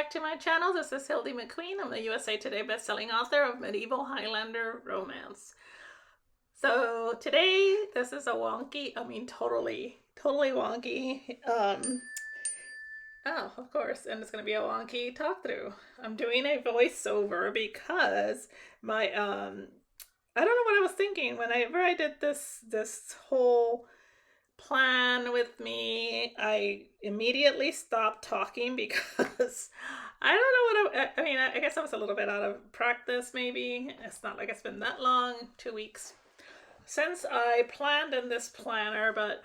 back to my channel. This is Hildy McQueen. I'm the USA Today bestselling author of Medieval Highlander Romance. So today, this is a wonky, totally wonky, oh, of course, and it's going to be a wonky talk through. I'm doing a voiceover because my, I don't know what I was thinking whenever I did this whole plan with me. I immediately stopped talking because I don't know what I guess I was a little bit out of practice. Maybe it's not like it's been that long, 2 weeks since I planned in this planner, but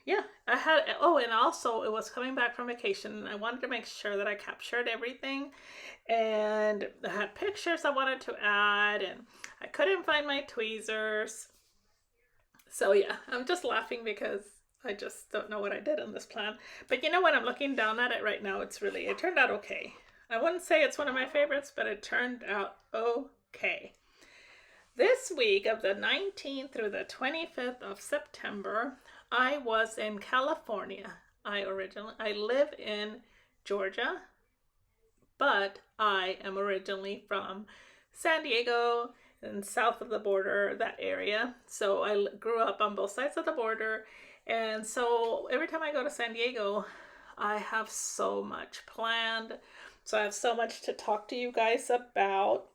yeah, I had, oh, and also it was coming back from vacation and I wanted to make sure that I captured everything, and I had pictures I wanted to add and I couldn't find my tweezers. So yeah, I'm just laughing because I just don't know what I did on this plan. But you know, when I'm looking down at it right now, it turned out okay. I wouldn't say it's one of my favorites, but it turned out okay. This week of the 19th through the 25th of September, I was in California. I live in Georgia, but I am originally from San Diego and south of the border, that area. So I grew up on both sides of the border. And so every time I go to San Diego, I have so much planned. So I have so much to talk to you guys about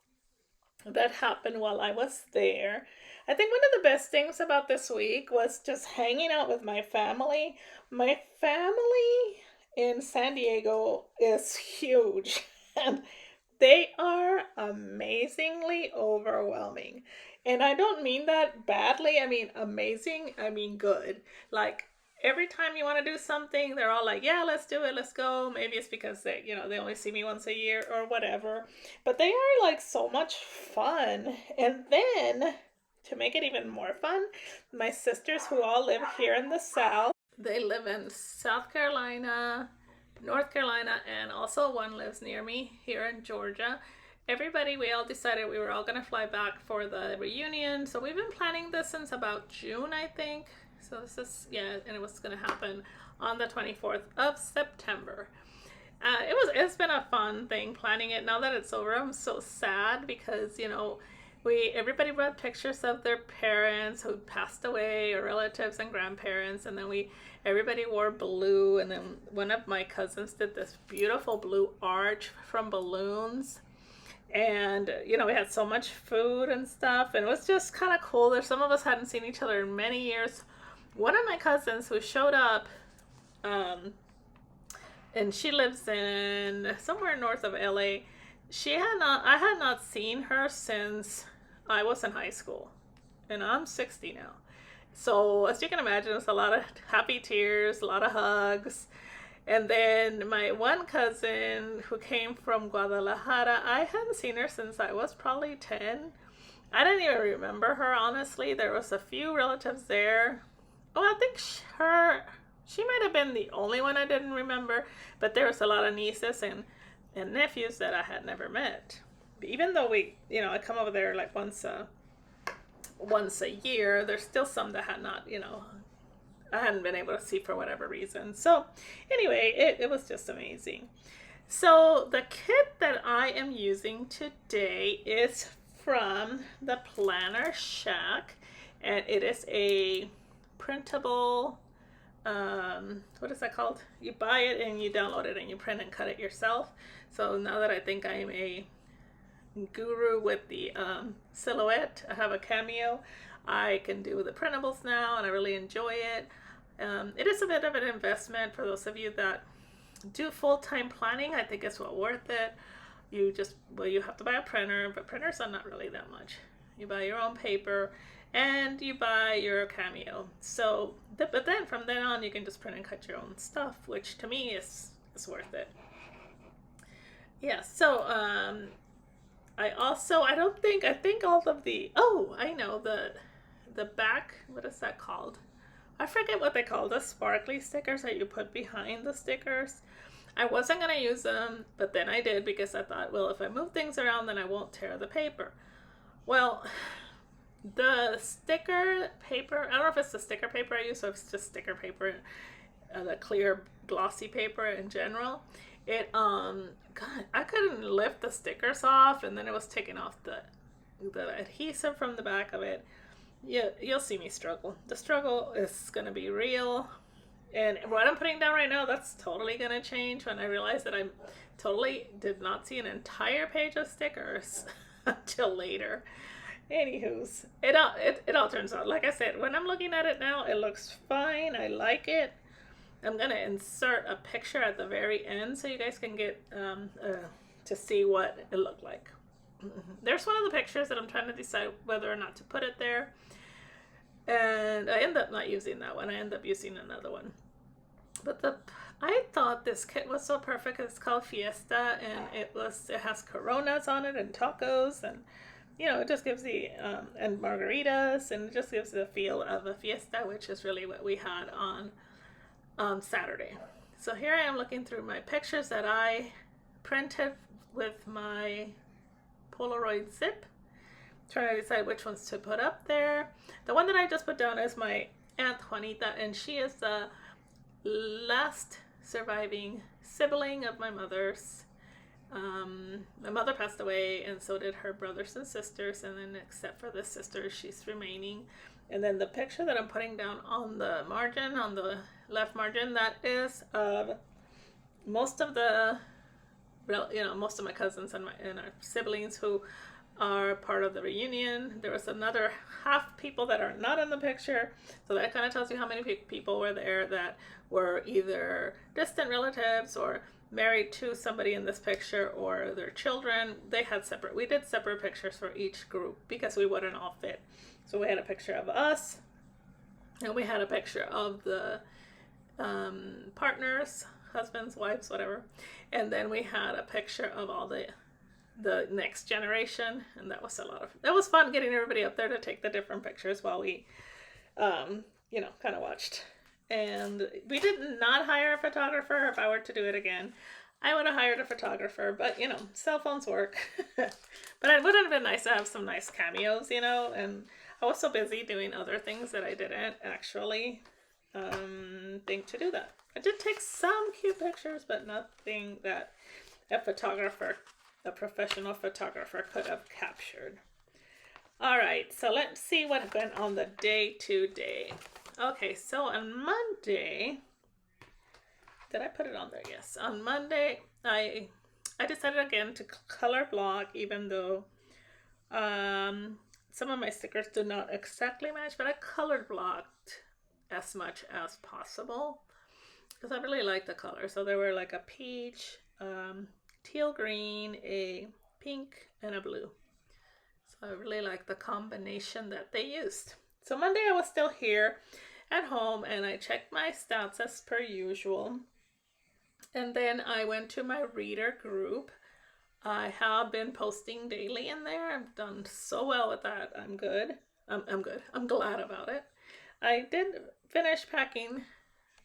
that happened while I was there. I think one of the best things about this week was just hanging out with my family. My family in San Diego is huge, and they are amazingly overwhelming. And I don't mean that badly. I mean amazing. I mean good. Like every time you want to do something, they're all like, yeah, let's do it. Let's go. Maybe it's because they only see me once a year or whatever. But they are like so much fun. And then to make it even more fun, my sisters who all live here in the South, they live in South Carolina, North Carolina, and also one lives near me here in Georgia. We all decided we were all going to fly back for the reunion. So we've been planning this since about June, I think. So this is, yeah, and it was going to happen on the 24th of September. It's been a fun thing planning it. Now that it's over, I'm so sad because, everybody brought pictures of their parents who passed away, or relatives and grandparents, and then everybody wore blue, and then one of my cousins did this beautiful blue arch from balloons, and we had so much food and stuff, and it was just kind of cool. There's some of us hadn't seen each other in many years. One of my cousins who showed up, and she lives in somewhere north of LA. I had not seen her since I was in high school, and I'm 60 now. So as you can imagine, it's a lot of happy tears, a lot of hugs. And then my one cousin who came from Guadalajara, I hadn't seen her since I was probably 10. I didn't even remember her, honestly. There was a few relatives there. Oh, I think she might have been the only one I didn't remember, but there was a lot of nieces and nephews that I had never met. Even though I come over there like once a year, there's still some that had not, I hadn't been able to see for whatever reason. So anyway, it was just amazing. So the kit that I am using today is from the Planner Shack, and it is a printable, what is that called? You buy it and you download it and you print and cut it yourself. So now that I think I am a guru with the silhouette, I have a Cameo, I can do the printables now, and I really enjoy it. It is a bit of an investment for those of you that do full-time planning. I think it's well worth it. You have to buy a printer, but printers are not really that much. You buy your own paper and you buy your Cameo. So, but then from then on, you can just print and cut your own stuff, which to me is worth it. Yeah, so I think all of the, I know the back, what is that called? I forget what they call the sparkly stickers that you put behind the stickers. I wasn't going to use them, but then I did because I thought, well, if I move things around, then I won't tear the paper. Well, the sticker paper, I don't know if it's the sticker paper I use or if it's just sticker paper. the clear glossy paper in general, it God, I couldn't lift the stickers off, and then it was taking off the adhesive from the back of it. You'll see me struggle. The struggle is gonna be real. And what I'm putting down right now, that's totally gonna change when I realize that I totally did not see an entire page of stickers until later. Anywho's, it all turns out, like I said, when I'm looking at it now, it looks fine. I like it. I'm gonna insert a picture at the very end so you guys can get to see what it looked like. There's one of the pictures that I'm trying to decide whether or not to put it there. And I end up not using that one. I end up using another one. But I thought this kit was so perfect. It's called Fiesta, and it has Coronas on it and tacos, and it just gives the and margaritas, and it just gives the feel of a fiesta, which is really what we had on Saturday. So here I am looking through my pictures that I printed with my Polaroid zip, trying to decide which ones to put up there. The one that I just put down is my Aunt Juanita, and she is the last surviving sibling of my mother's. My mother passed away, and so did her brothers and sisters, and then except for the sister, she's remaining. And then the picture that I'm putting down on the margin, on the left margin, that is of most of most of my cousins and our siblings who are part of the reunion. There was another half people that are not in the picture, so that kind of tells you how many people were there that were either distant relatives or married to somebody in this picture or their children. We did separate pictures for each group because we wouldn't all fit. So we had a picture of us, and we had a picture of the partners, husbands, wives, whatever, and then we had a picture of all the next generation, and that was fun getting everybody up there to take the different pictures while we kind of watched. And we did not hire a photographer. If I were to do it again, I would have hired a photographer, but cell phones work. But it would have been nice to have some nice cameos, and I was so busy doing other things that I didn't actually think to do that. I did take some cute pictures, but nothing that a professional photographer could have captured. All right, so let's see what went on the day today. Okay, so on Monday, did I put it on there? Yes. On Monday, I decided again to color block, even though some of my stickers do not exactly match, but I colored blocked as much as possible because I really like the color. So there were like a peach, teal green, a pink, and a blue. So I really like the combination that they used. So Monday I was still here at home, and I checked my stats as per usual. And then I went to my reader group. I have been posting daily in there. I've done so well with that. I'm good. I'm good. I'm glad about it. I did finish packing.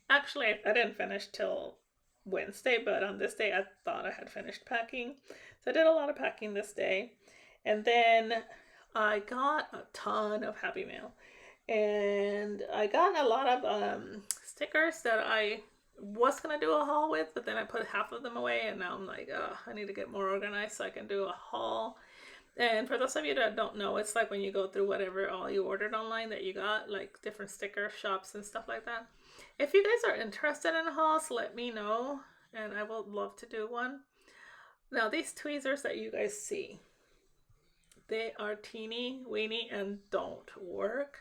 Actually, I didn't finish till Wednesday, but on this day I thought I had finished packing. So I did a lot of packing this day. And then I got a ton of Happy Mail. And I got a lot of stickers that I was going to do a haul with, but then I put half of them away, and now I'm like, I need to get more organized so I can do a haul. And for those of you that don't know, it's like when you go through whatever all you ordered online that you got, like different sticker shops and stuff like that. If you guys are interested in hauls, let me know, and I will love to do one. Now, these tweezers that you guys see, they are teeny weeny and don't work.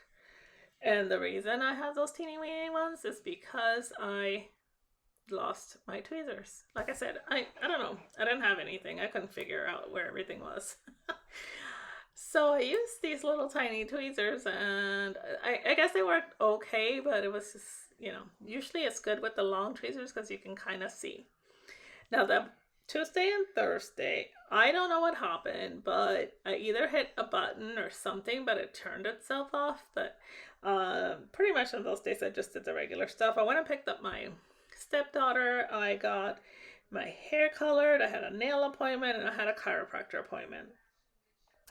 And the reason I have those teeny weeny ones is because I lost my tweezers. Like I said, I don't know. I didn't have anything. I couldn't figure out where everything was. So I used these little tiny tweezers, and I guess they worked okay, but it was just, usually it's good with the long tweezers because you can kind of see. Now, the Tuesday and Thursday, I don't know what happened, but I either hit a button or something, but it turned itself off. But pretty much on those days, I just did the regular stuff. I went and picked up my stepdaughter. I got my hair colored. I had a nail appointment, and I had a chiropractor appointment.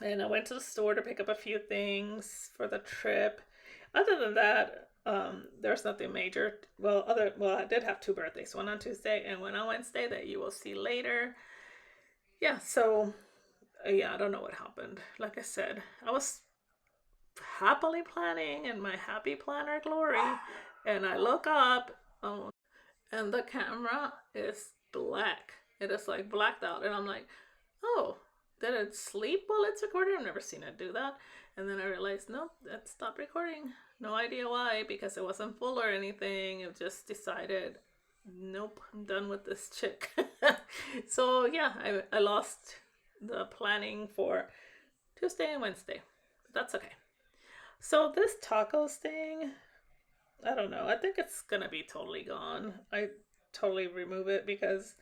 And I went to the store to pick up a few things for the trip. Other than that, There's nothing major. Well, I did have two birthdays, one on Tuesday and one on Wednesday that you will see later. Yeah, so yeah, I don't know what happened. Like I said, I was happily planning in my happy planner glory, and I look up, and the camera is black. It is like blacked out, and I'm like, oh, did it sleep while it's recording? I've never seen it do that. And then I realized, nope, it stopped recording. No idea why, because it wasn't full or anything. It just decided, nope, I'm done with this chick. So yeah, I lost the planning for Tuesday and Wednesday. But that's okay. So this tacos thing, I don't know. I think it's gonna be totally gone. I totally remove it because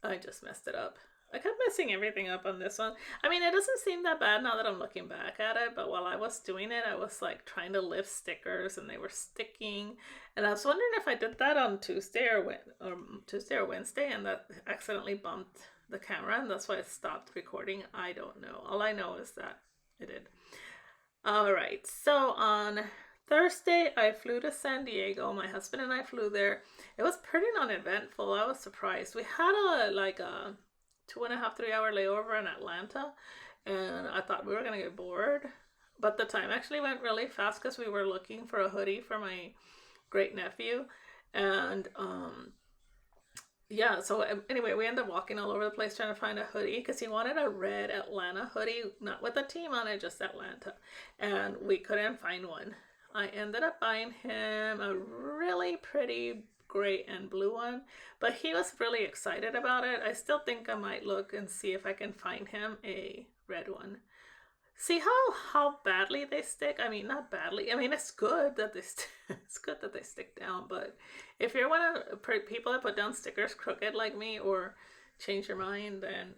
I just messed it up. I kept messing everything up on this one. I mean, it doesn't seem that bad now that I'm looking back at it, but while I was doing it, I was like trying to lift stickers and they were sticking. And I was wondering if I did that on Tuesday or Wednesday and that accidentally bumped the camera and that's why it stopped recording. I don't know. All I know is that it did. All right. So on Thursday, I flew to San Diego. My husband and I flew there. It was pretty non-eventful. I was surprised. We had a 2.5, 3 hour layover in Atlanta, and I thought we were gonna get bored. But the time actually went really fast because we were looking for a hoodie for my great nephew, and yeah. So anyway, we ended up walking all over the place trying to find a hoodie because he wanted a red Atlanta hoodie, not with a team on it, just Atlanta, and we couldn't find one. I ended up buying him a really pretty gray and blue one, but he was really excited about it. I still think I might look and see if I can find him a red one. See how badly they stick? I mean, not badly. I mean, it's good that it's good that they stick down, but if you're one of the people that put down stickers crooked like me or change your mind, then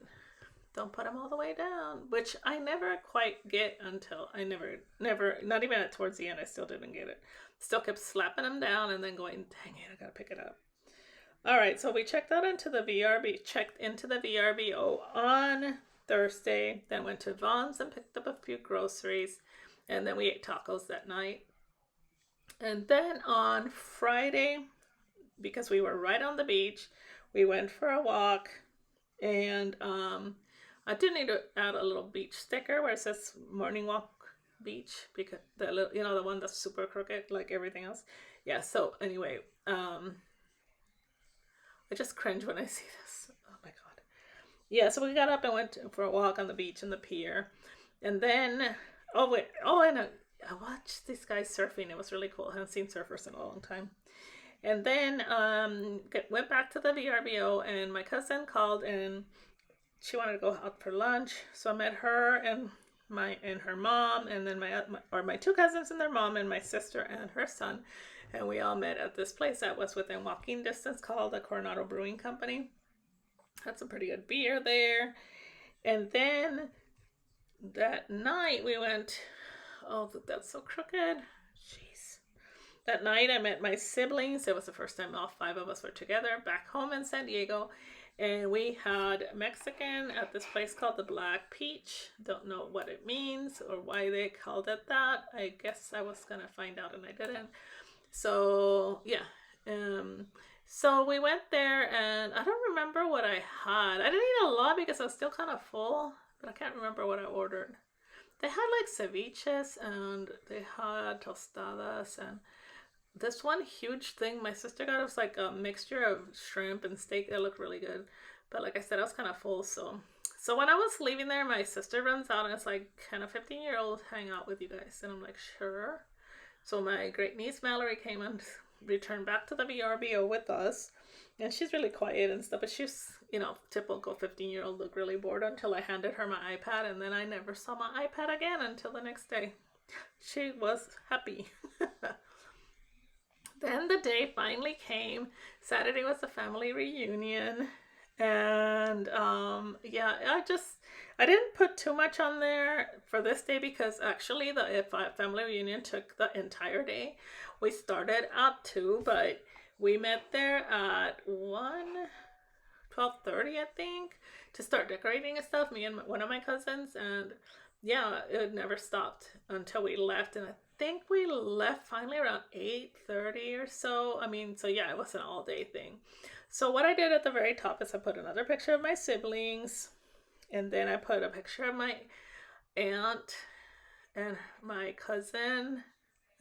don't put them all the way down, which I never quite get until I never, not even at towards the end, I still didn't get it. Still kept slapping them down and then going, dang it, I gotta pick it up. All right, so we checked into the VRBO on Thursday, then went to Vaughn's and picked up a few groceries, and then we ate tacos that night. And then on Friday, because we were right on the beach, we went for a walk, and I do need to add a little beach sticker where it says morning walk beach, because the one that's super crooked like everything else. Yeah, so anyway, I just cringe when I see this. Oh my god. Yeah, so we got up and went for a walk on the beach and the pier. And then and I watched these guys surfing. It was really cool. I haven't seen surfers in a long time. And then went back to the VRBO, and my cousin called and she wanted to go out for lunch, so I met her and her mom, and then my two cousins and their mom, and my sister and her son, and we all met at this place that was within walking distance called the Coronado Brewing Company. Had some pretty good beer there, and then that night we went. Oh, that's so crooked. Jeez. That night I met my siblings. It was the first time all 5 of us were together back home in San Diego. And we had Mexican at this place called the Black Peach. Don't know what it means or why they called it that. I guess I was going to find out and I didn't. So, yeah. So we went there and I don't remember what I had. I didn't eat a lot because I was still kind of full, but I can't remember what I ordered. They had like ceviches and they had tostadas and this one huge thing my sister got was like a mixture of shrimp and steak. It looked really good. But like I said, I was kind of full. So when I was leaving there, my sister runs out and it's like, can a 15-year-old hang out with you guys? And I'm like, sure. So my great niece Mallory came and returned back to the VRBO with us. And she's really quiet and stuff. But she's, typical 15-year-old, look really bored until I handed her my iPad. And then I never saw my iPad again until the next day. She was happy. Then the day finally came. Saturday was the family reunion. And I didn't put too much on there for this day because actually the family reunion took the entire day. We started at 2, but we met there at 12:30, I think, to start decorating and stuff, me and one of my cousins. And yeah, it never stopped until we left. And think we left finally around 8:30 or so. I mean, so yeah, it was an all day thing. So what I did at the very top is I put another picture of my siblings, and then I put a picture of my aunt and my cousin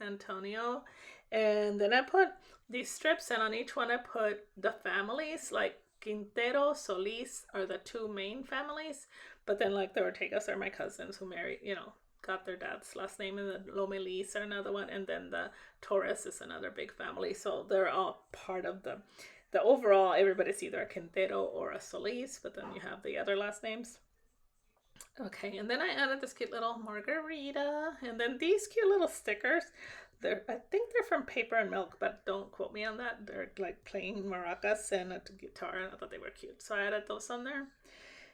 Antonio, and then I put these strips, and on each one I put the families, like Quintero, Solis are the two main families, but then like the Ortegas are my cousins who married, got their dad's last name, and the Lomelis are another one, and then the Torres is another big family. So they're all part of the overall. Everybody's either a Quintero or a Solis, but then you have the other last names. Okay, and then I added this cute little margarita, and then these cute little stickers. I think they're from Paper and Milk, but don't quote me on that. They're like playing maracas and a guitar, and I thought they were cute, so I added those on there.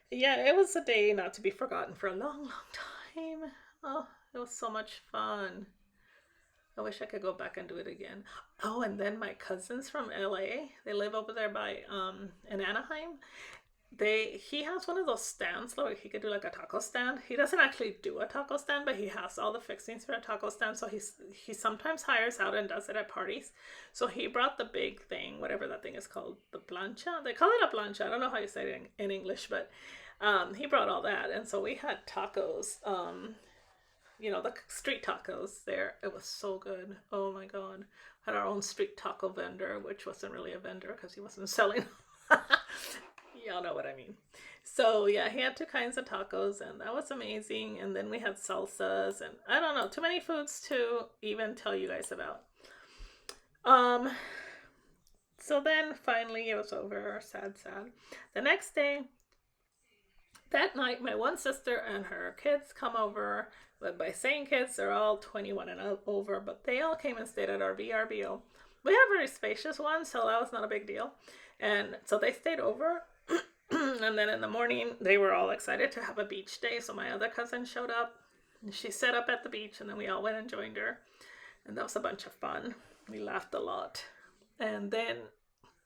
Yeah, it was a day not to be forgotten for a long, long time. Oh, it was so much fun. I wish I could go back and do it again. Oh, and then my cousins from LA, they live over there by in Anaheim. He has one of those stands where he could do like a taco stand. He doesn't actually do a taco stand, but he has all the fixings for a taco stand. So he sometimes hires out and does it at parties. So he brought the big thing, whatever that thing is called, the plancha. They call it a plancha. I don't know how you say it in English, but he brought all that, and so we had tacos. The street tacos there. It was so good. Oh my god. Had our own street taco vendor, which wasn't really a vendor because he wasn't selling. Y'all know what I mean. So yeah, he had two kinds of tacos, and that was amazing. And then we had salsas, and I don't know, too many foods to even tell you guys about. So then finally it was over. Sad. The next day, that night, my one sister and her kids come over. But by saying kids, they're all 21 and over, but they all came and stayed at our VRBO. We have a very spacious one, so that was not a big deal. And so they stayed over. And then in the morning, they were all excited to have a beach day. So my other cousin showed up. And she set up at the beach, and then we all went and joined her. And that was a bunch of fun. We laughed a lot. And then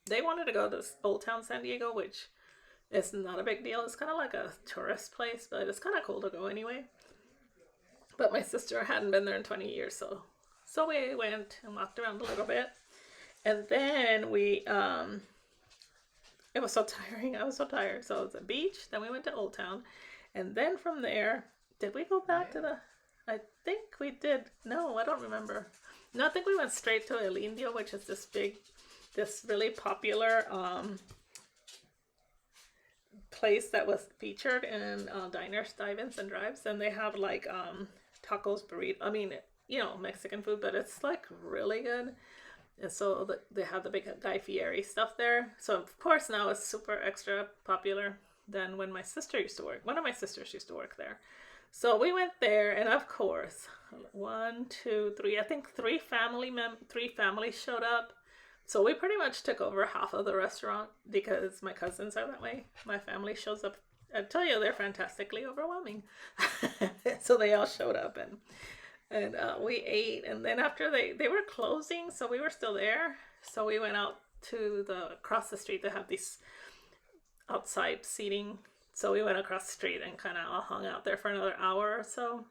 they wanted to go to Old Town San Diego, which is not a big deal. It's kind of like a tourist place, but it's kind of cool to go anyway. But my sister hadn't been there in 20 years, so we went and walked around a little bit. And then it was so tiring. I was so tired. So it was a beach. Then we went to Old Town. And then from there, did we go back to I think we did. No, I don't remember. No, I think we went straight to El Indio, which is this really popular place that was featured in Diners, Dive-Ins, and Drives. And they have like tacos, burrito. I mean, Mexican food, but it's like really good. And so they have the big Guy Fieri stuff there. So of course now it's super extra popular than when my sister used to work. One of my sisters used to work there. So we went there, and of course, 1, 2, 3. I think three families showed up. So we pretty much took over half of the restaurant because my cousins are that way. My family shows up. I tell you, they're fantastically overwhelming. So they all showed up, and we ate. And then after they were closing, so we were still there. So we went out to across the street. They have these outside seating. So we went across the street and kind of all hung out there for another hour or so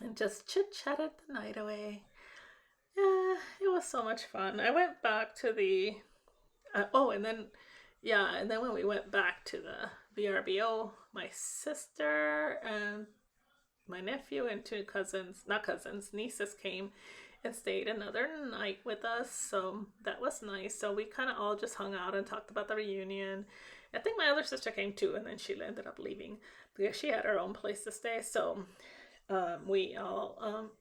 and just chit-chatted the night away. Yeah, it was so much fun. I went back to and then when we went back to the VRBO, my sister and my nephew and two nieces came and stayed another night with us. So that was nice. So we kind of all just hung out and talked about the reunion. I think my other sister came too, and then she ended up leaving because she had her own place to stay. So we all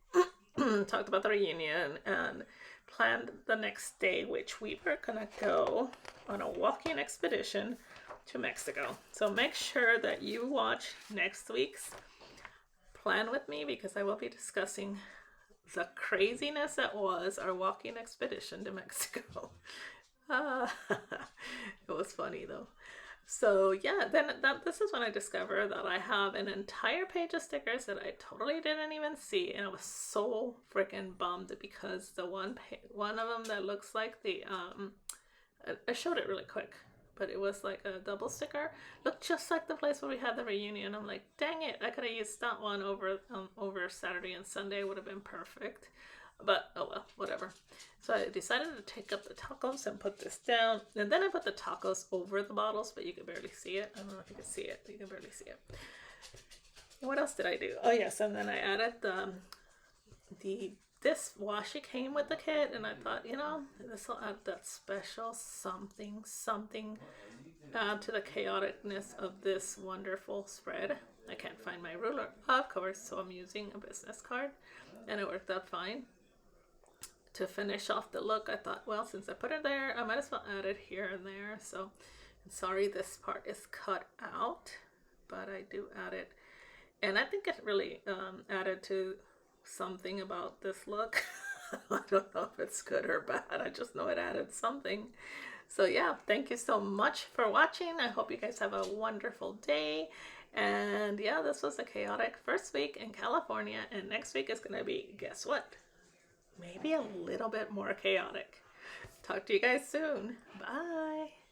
talked about the reunion and planned the next day, which we were gonna go on a walking expedition to Mexico. So make sure that you watch next week's Plan with me, because I will be discussing the craziness that was our walking expedition to Mexico. It was funny though. So yeah, then this is when I discovered that I have an entire page of stickers that I totally didn't even see, and I was so freaking bummed because the one of them that looks like I showed it really quick. but it was like a double sticker. Looked just like the place where we had the reunion. I'm like, dang it, I could have used that one over Saturday and Sunday. Would have been perfect. But oh well, whatever. So I decided to take up the tacos and put this down. And then I put the tacos over the bottles, but you can barely see it. I don't know if you can see it, but you can barely see it. And what else did I do? Oh yes, and then I added this washi came with the kit, and I thought, you know, this will add that special something to the chaoticness of this wonderful spread. I can't find my ruler, of course, so I'm using a business card, and it worked out fine. To finish off the look, I thought, well, since I put it there, I might as well add it here and there. So, sorry this part is cut out, but I do add it. And I think it really added to something about this look. I don't know if it's good or bad. I just know it added something. So yeah, thank you so much for watching. I hope you guys have a wonderful day. And yeah, this was a chaotic first week in California. And next week is going to be, guess what? Maybe a little bit more chaotic. Talk to you guys soon. Bye.